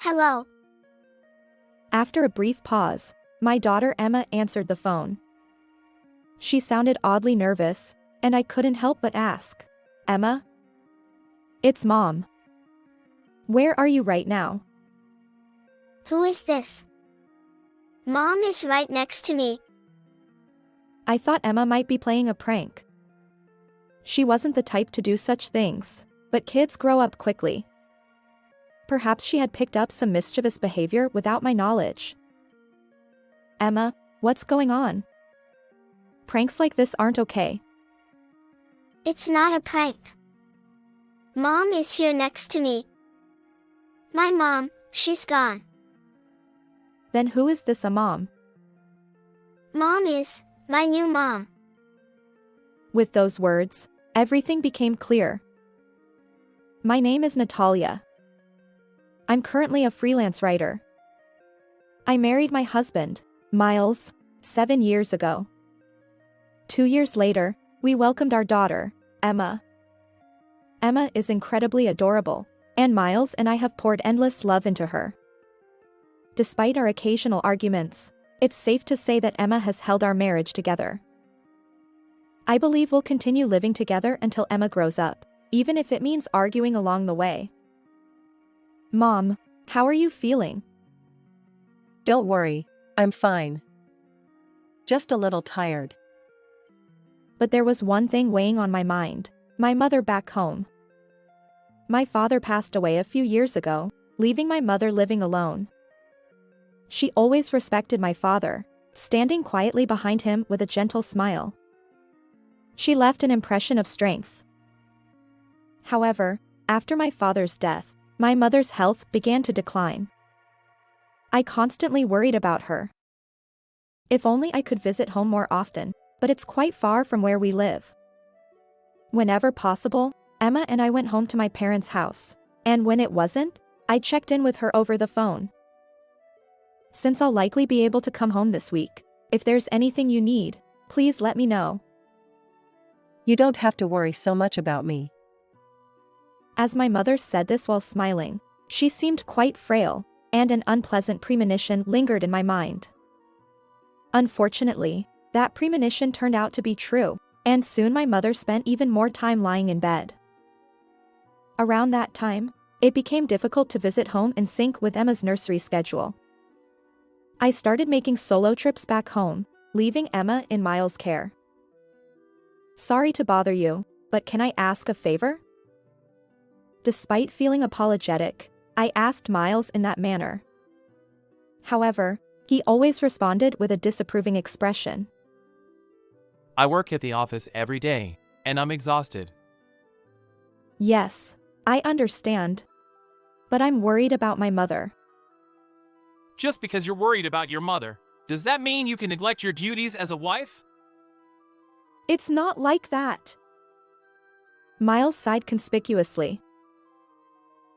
Hello. After a brief pause, my daughter Emma answered the phone. She sounded oddly nervous, and I couldn't help but ask, "Emma?" "It's Mom." "Where are you right now?" Who is this? Mom is right next to me. I thought Emma might be playing a prank. She wasn't the type to do such things, but kids grow up quickly. Perhaps she had picked up some mischievous behavior without my knowledge. "Emma, what's going on? Pranks like this aren't okay." It's not a prank. Mom is here next to me. My mom, she's gone. "Then who is this a mom?" Mom is my new mom. With those words, everything became clear. My name is Natalia. I'm currently a freelance writer. I married my husband, Miles, 7 years ago. 2 years later, we welcomed our daughter, Emma. Emma is incredibly adorable, and Miles and I have poured endless love into her. Despite our occasional arguments, it's safe to say that Emma has held our marriage together. I believe we'll continue living together until Emma grows up, even if it means arguing along the way. Mom, how are you feeling? Don't worry, I'm fine. Just a little tired. But there was one thing weighing on my mind, my mother back home. My father passed away a few years ago, leaving my mother living alone. She always respected my father, standing quietly behind him with a gentle smile. She left an impression of strength. However, after my father's death, my mother's health began to decline. I constantly worried about her. If only I could visit home more often, but it's quite far from where we live. Whenever possible, Emma and I went home to my parents' house, and when it wasn't, I checked in with her over the phone. Since I'll likely be able to come home this week, if there's anything you need, please let me know. You don't have to worry so much about me. As my mother said this while smiling, she seemed quite frail, and an unpleasant premonition lingered in my mind. Unfortunately, that premonition turned out to be true, and soon my mother spent even more time lying in bed. Around that time, it became difficult to visit home in sync with Emma's nursery schedule. I started making solo trips back home, leaving Emma in Miles' care. Sorry to bother you, but can I ask a favor? Despite feeling apologetic, I asked Miles in that manner. However, he always responded with a disapproving expression. I work at the office every day, and I'm exhausted. Yes, I understand. But I'm worried about my mother. Just because you're worried about your mother, does that mean you can neglect your duties as a wife? It's not like that. Miles sighed conspicuously.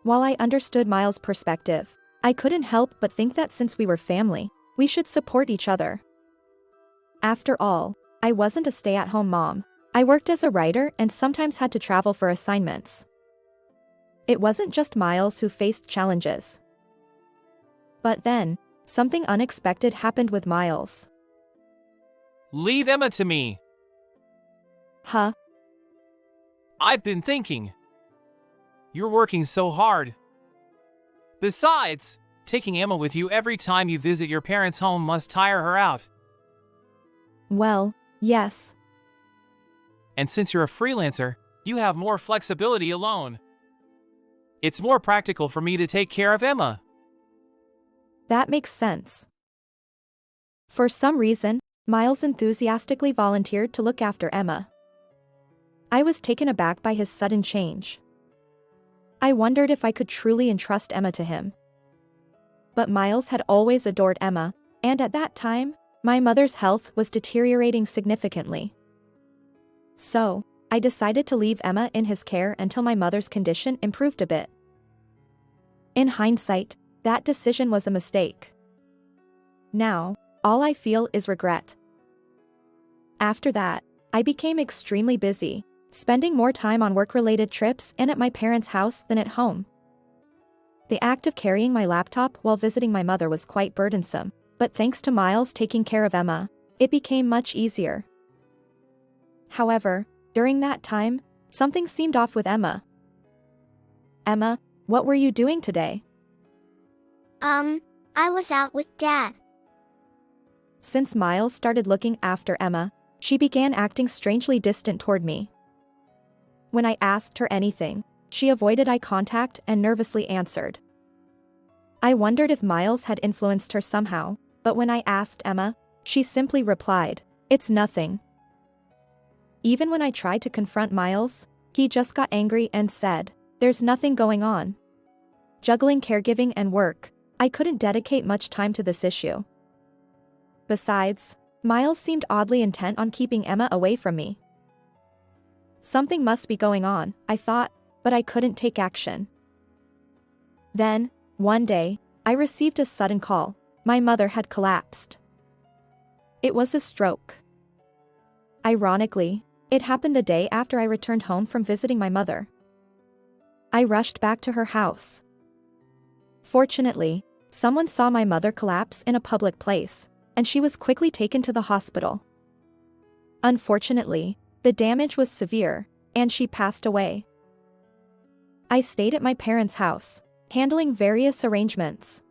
While I understood Miles' perspective, I couldn't help but think that since we were family, we should support each other. After all, I wasn't a stay-at-home mom. I worked as a writer and sometimes had to travel for assignments. It wasn't just Miles who faced challenges. But then, something unexpected happened with Miles. Leave Emma to me. Huh? I've been thinking. You're working so hard. Besides, taking Emma with you every time you visit your parents' home must tire her out. Well, yes. And since you're a freelancer, you have more flexibility alone. It's more practical for me to take care of Emma. That makes sense. For some reason, Miles enthusiastically volunteered to look after Emma. I was taken aback by his sudden change. I wondered if I could truly entrust Emma to him. But Miles had always adored Emma, and at that time, my mother's health was deteriorating significantly. So, I decided to leave Emma in his care until my mother's condition improved a bit. In hindsight, that decision was a mistake. Now, all I feel is regret. After that, I became extremely busy, spending more time on work-related trips and at my parents' house than at home. The act of carrying my laptop while visiting my mother was quite burdensome, but thanks to Miles taking care of Emma, it became much easier. However, during that time, something seemed off with Emma. Emma, what were you doing today? I was out with Dad. Since Miles started looking after Emma, she began acting strangely distant toward me. When I asked her anything, she avoided eye contact and nervously answered. I wondered if Miles had influenced her somehow, but when I asked Emma, she simply replied, "It's nothing." Even when I tried to confront Miles, he just got angry and said, "There's nothing going on." Juggling caregiving and work, I couldn't dedicate much time to this issue. Besides, Miles seemed oddly intent on keeping Emma away from me. Something must be going on, I thought, but I couldn't take action. Then, one day, I received a sudden call. My mother had collapsed. It was a stroke. Ironically, it happened the day after I returned home from visiting my mother. I rushed back to her house. Fortunately, someone saw my mother collapse in a public place, and she was quickly taken to the hospital. Unfortunately, the damage was severe, and she passed away. I stayed at my parents' house, handling various arrangements.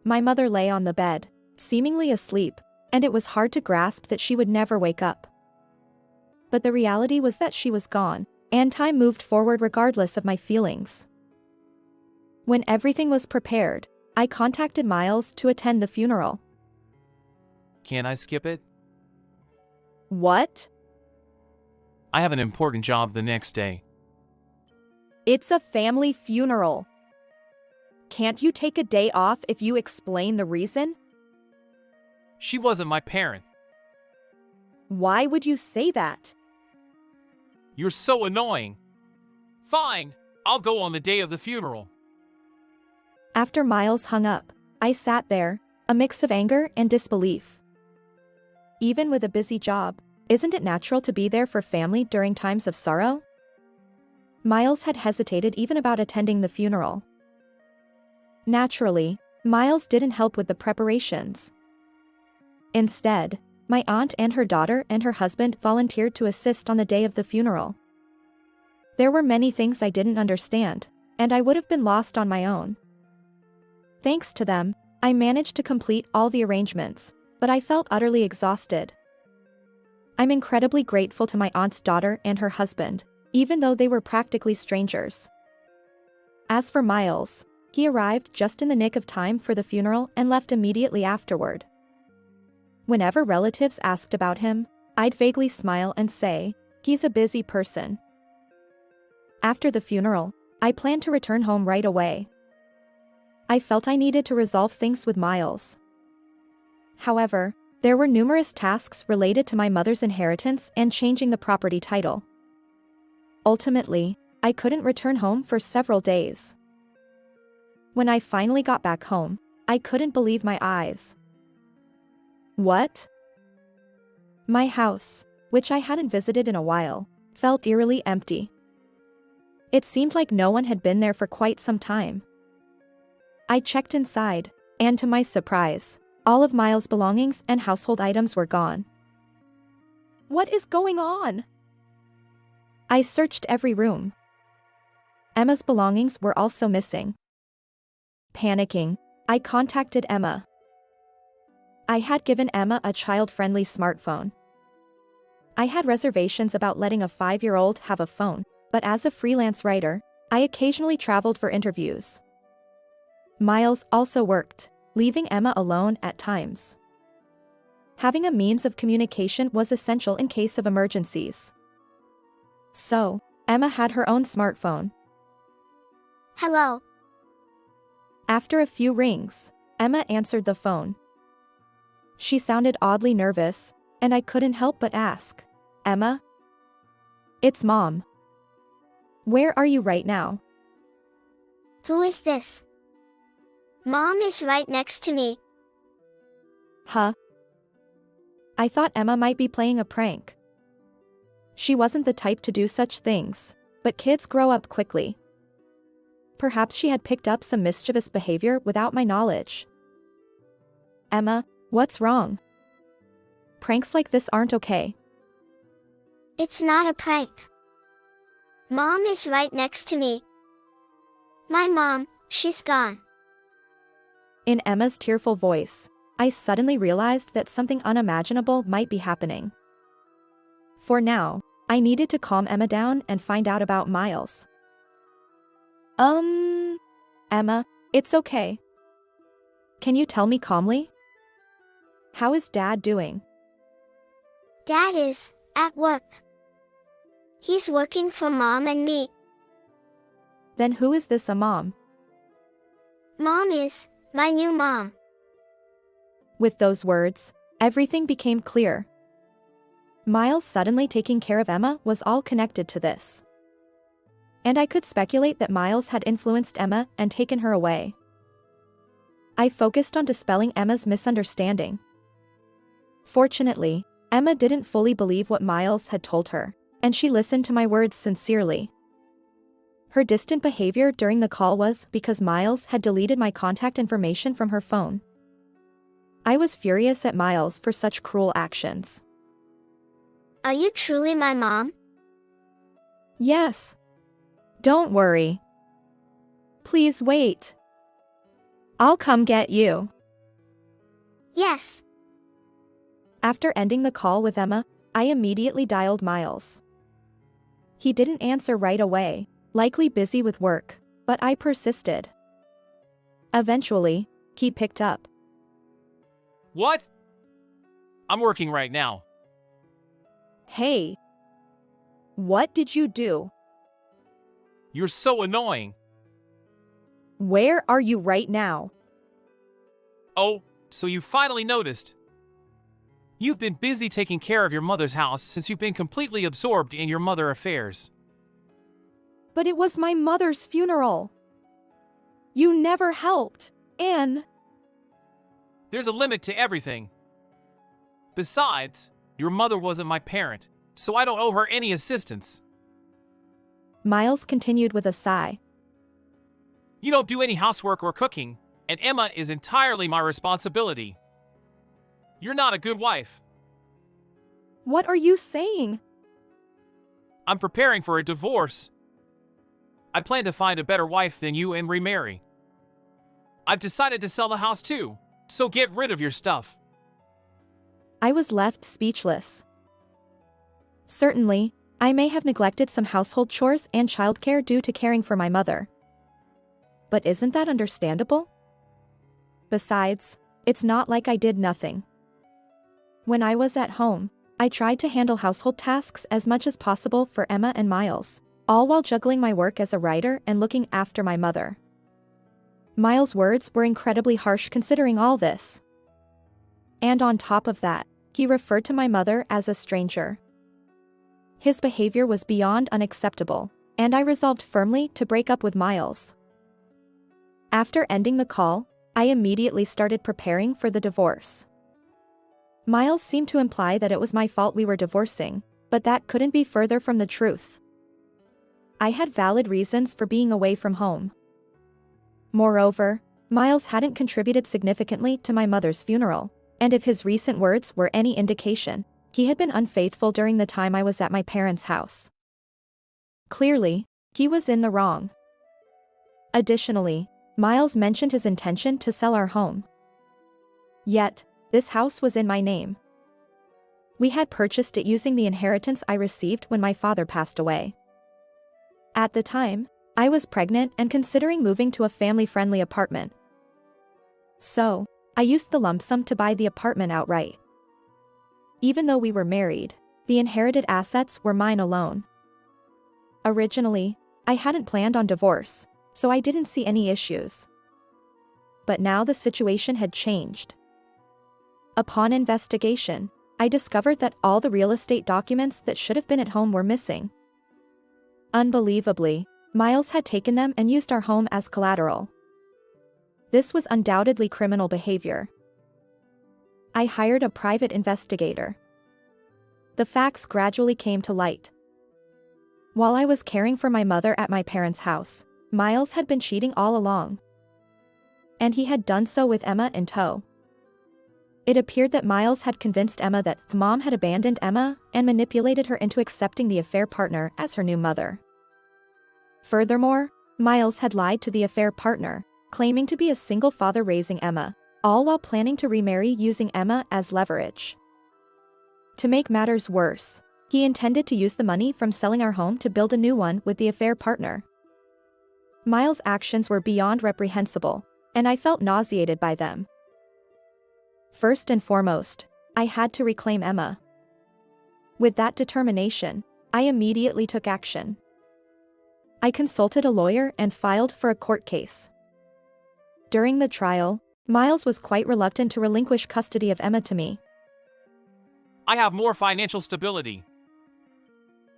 My mother lay on the bed, seemingly asleep, and it was hard to grasp that she would never wake up. But the reality was that she was gone, and time moved forward regardless of my feelings. When everything was prepared, I contacted Miles to attend the funeral. Can I skip it? What? I have an important job the next day. It's a family funeral. Can't you take a day off if you explain the reason? She wasn't my parent. Why would you say that? You're so annoying. Fine, I'll go on the day of the funeral. After Miles hung up, I sat there, a mix of anger and disbelief. Even with a busy job, isn't it natural to be there for family during times of sorrow? Miles had hesitated even about attending the funeral. Naturally, Miles didn't help with the preparations. Instead, my aunt and her daughter and her husband volunteered to assist on the day of the funeral. There were many things I didn't understand, and I would have been lost on my own. Thanks to them, I managed to complete all the arrangements, but I felt utterly exhausted. I'm incredibly grateful to my aunt's daughter and her husband, even though they were practically strangers. As for Miles, he arrived just in the nick of time for the funeral and left immediately afterward. Whenever relatives asked about him, I'd vaguely smile and say, "He's a busy person." After the funeral, I planned to return home right away. I felt I needed to resolve things with Miles. However, there were numerous tasks related to my mother's inheritance and changing the property title. Ultimately, I couldn't return home for several days. When I finally got back home, I couldn't believe my eyes. What? My house, which I hadn't visited in a while, felt eerily empty. It seemed like no one had been there for quite some time. I checked inside, and to my surprise, all of Miles' belongings and household items were gone. What is going on? I searched every room. Emma's belongings were also missing. Panicking, I contacted Emma. I had given Emma a child-friendly smartphone. I had reservations about letting a 5-year-old have a phone, but as a freelance writer, I occasionally traveled for interviews. Miles also worked, leaving Emma alone at times. Having a means of communication was essential in case of emergencies. So, Emma had her own smartphone. Hello. After a few rings, Emma answered the phone. She sounded oddly nervous, and I couldn't help but ask, "Emma?" "It's Mom." "Where are you right now?" Who is this? Mom is right next to me. Huh? I thought Emma might be playing a prank. She wasn't the type to do such things, but kids grow up quickly. perhaps she had picked up some mischievous behavior without my knowledge. Emma, what's wrong? Pranks like this aren't okay. It's not a prank. Mom is right next to me. My mom, she's gone. In Emma's tearful voice, I suddenly realized that something unimaginable might be happening. For now, I needed to calm Emma down and find out about Miles. Emma, it's okay. Can you tell me calmly? How is Dad doing? Dad is at work. He's working for Mom and me. Then who is this a mom? Mom is my new mom. With those words, everything became clear. Miles suddenly taking care of Emma was all connected to this. And I could speculate that Miles had influenced Emma and taken her away. I focused on dispelling Emma's misunderstanding. Fortunately, Emma didn't fully believe what Miles had told her, and she listened to my words sincerely. Her distant behavior during the call was because Miles had deleted my contact information from her phone. I was furious at Miles for such cruel actions. Are you truly my mom? Yes. Don't worry. Please wait. I'll come get you. Yes. After ending the call with Emma, I immediately dialed Miles. He didn't answer right away, likely busy with work, but I persisted. Eventually, he picked up. What? I'm working right now. Hey. What did you do? You're so annoying. Where are you right now? Oh, so you finally noticed. You've been busy taking care of your mother's house since you've been completely absorbed in your mother affairs. But it was my mother's funeral. You never helped, and... There's a limit to everything. Besides, your mother wasn't my parent, so I don't owe her any assistance. Miles continued with a sigh. You don't do any housework or cooking, and Emma is entirely my responsibility. You're not a good wife. What are you saying? I'm preparing for a divorce. I plan to find a better wife than you and remarry. I've decided to sell the house too, so get rid of your stuff. I was left speechless. Certainly, I may have neglected some household chores and childcare due to caring for my mother. But isn't that understandable? Besides, it's not like I did nothing. When I was at home, I tried to handle household tasks as much as possible for Emma and Miles, all while juggling my work as a writer and looking after my mother. Miles' words were incredibly harsh considering all this. And on top of that, he referred to my mother as a stranger. His behavior was beyond unacceptable, and I resolved firmly to break up with Miles. After ending the call, I immediately started preparing for the divorce. Miles seemed to imply that it was my fault we were divorcing, but that couldn't be further from the truth. I had valid reasons for being away from home. Moreover, Miles hadn't contributed significantly to my mother's funeral, and if his recent words were any indication, he had been unfaithful during the time I was at my parents' house. Clearly, he was in the wrong. Additionally, Miles mentioned his intention to sell our home. Yet, this house was in my name. We had purchased it using the inheritance I received when my father passed away. At the time, I was pregnant and considering moving to a family-friendly apartment. So, I used the lump sum to buy the apartment outright. Even though we were married, the inherited assets were mine alone. Originally, I hadn't planned on divorce, so I didn't see any issues. But now the situation had changed. Upon investigation, I discovered that all the real estate documents that should have been at home were missing. Unbelievably, Miles had taken them and used our home as collateral. This was undoubtedly criminal behavior. I hired a private investigator. The facts gradually came to light. While I was caring for my mother at my parents' house, Miles had been cheating all along. And he had done so with Emma in tow. It appeared that Miles had convinced Emma that the mom had abandoned Emma and manipulated her into accepting the affair partner as her new mother. Furthermore, Miles had lied to the affair partner, claiming to be a single father raising Emma, all while planning to remarry using Emma as leverage. To make matters worse, he intended to use the money from selling our home to build a new one with the affair partner. Miles' actions were beyond reprehensible, and I felt nauseated by them. First and foremost, I had to reclaim Emma. With that determination, I immediately took action. I consulted a lawyer and filed for a court case. During the trial, Miles was quite reluctant to relinquish custody of Emma to me. I have more financial stability.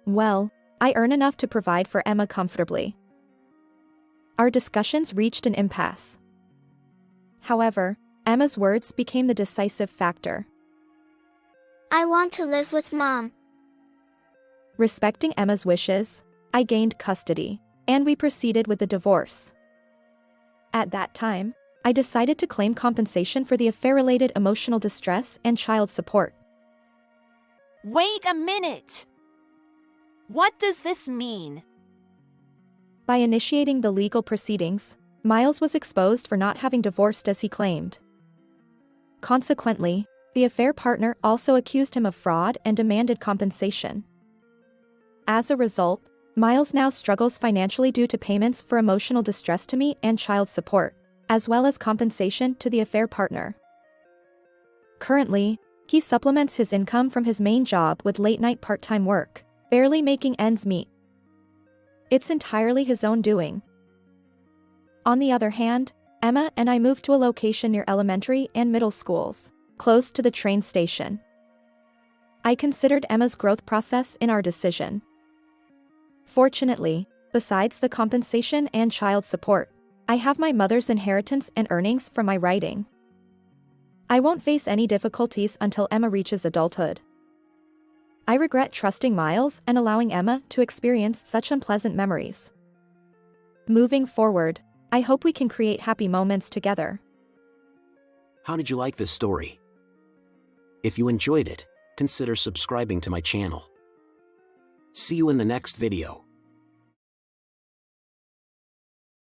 Well, I earn enough to provide for Emma comfortably. Our discussions reached an impasse. However, Emma's words became the decisive factor. I want to live with Mom. Respecting Emma's wishes, I gained custody, and we proceeded with the divorce. At that time, I decided to claim compensation for the affair-related emotional distress and child support. Wait a minute! What does this mean? By initiating the legal proceedings, Miles was exposed for not having divorced as he claimed. Consequently, the affair partner also accused him of fraud and demanded compensation. As a result, Miles now struggles financially due to payments for emotional distress to me and child support, as well as compensation to the affair partner. Currently, he supplements his income from his main job with late-night part-time work, barely making ends meet. It's entirely his own doing. On the other hand, Emma and I moved to a location near elementary and middle schools, close to the train station. I considered Emma's growth process in our decision. Fortunately, besides the compensation and child support, I have my mother's inheritance and earnings from my writing. I won't face any difficulties until Emma reaches adulthood. I regret trusting Miles and allowing Emma to experience such unpleasant memories. Moving forward, I hope we can create happy moments together. How did you like this story? If you enjoyed it, consider subscribing to my channel. See you in the next video.